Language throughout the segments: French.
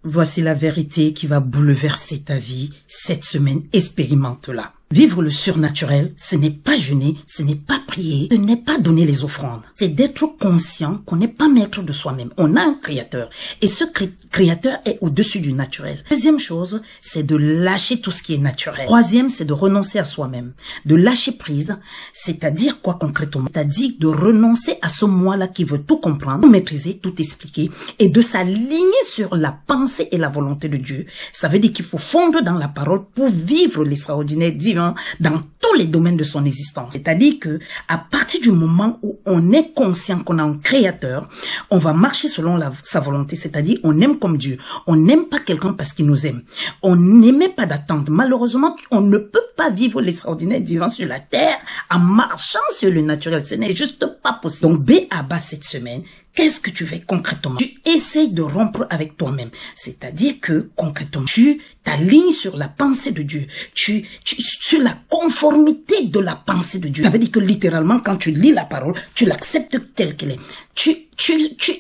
Voici la vérité qui va bouleverser ta vie cette semaine. Expérimente-la. Vivre le surnaturel, ce n'est pas jeûner, ce n'est pas prier, ce n'est pas donner les offrandes. C'est d'être conscient qu'on n'est pas maître de soi-même. On a un créateur et ce créateur est au-dessus du naturel. Deuxième chose, c'est de lâcher tout ce qui est naturel. Troisième, c'est de renoncer à soi-même. De lâcher prise, c'est-à-dire quoi concrètement? C'est-à-dire de renoncer à ce moi-là qui veut tout comprendre, tout maîtriser, tout expliquer et de s'aligner sur la pensée et la volonté de Dieu. Ça veut dire qu'il faut fondre dans la parole pour vivre l'extraordinaire divin dans tous les domaines de son existence. C'est-à-dire que à partir du moment où on est conscient qu'on a un créateur, on va marcher selon sa volonté, c'est-à-dire on aime comme Dieu. On n'aime pas quelqu'un parce qu'il nous aime. On n'émet pas d'attente. Malheureusement, on ne peut pas vivre l'extraordinaire divin sur la terre en marchant sur le naturel. Ce n'est juste pas possible. Donc, B.A.B.A. cette semaine, qu'est-ce que tu fais concrètement? Tu essayes de rompre avec toi-même. C'est-à-dire que, concrètement, tu t'alignes sur la pensée de Dieu. Sur la conformité de la pensée de Dieu. Ça veut dire que littéralement, quand tu lis la parole, tu l'acceptes telle qu'elle est. Tu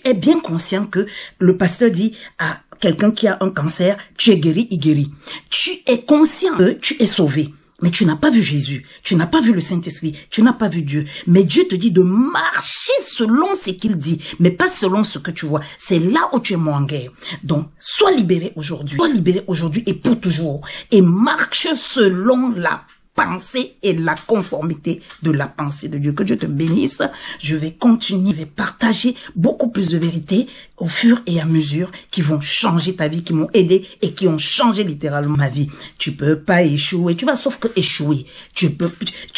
es bien conscient que le pasteur dit à quelqu'un qui a un cancer, tu es guéri, il guérit. Tu es conscient que tu es sauvé. Mais tu n'as pas vu Jésus, tu n'as pas vu le Saint-Esprit, tu n'as pas vu Dieu. Mais Dieu te dit de marcher selon ce qu'il dit, mais pas selon ce que tu vois. C'est là où tu es moins en guerre. Donc, sois libéré aujourd'hui et pour toujours. Et marche selon la pensée et la conformité de la pensée de Dieu. Que Dieu te bénisse. Je vais continuer, je vais partager beaucoup plus de vérités au fur et à mesure qui vont changer ta vie, qui m'ont aidé et qui ont changé littéralement ma vie. Tu peux pas échouer. Tu vas sauf que échouer. Tu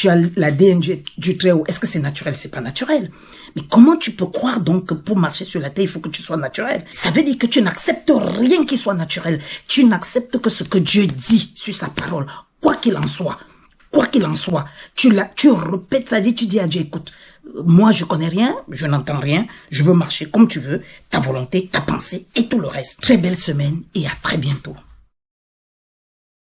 as l'ADN du Très-Haut. Est-ce que c'est naturel? C'est pas naturel. Mais comment tu peux croire donc que pour marcher sur la terre, il faut que tu sois naturel? Ça veut dire que tu n'acceptes rien qui soit naturel. Tu n'acceptes que ce que Dieu dit sur sa parole. Quoi qu'il en soit. Quoi qu'il en soit, tu répètes, ça dit, tu dis à Dieu, écoute, moi je connais rien, je n'entends rien, je veux marcher comme tu veux, ta volonté, ta pensée et tout le reste. Très belle semaine et à très bientôt.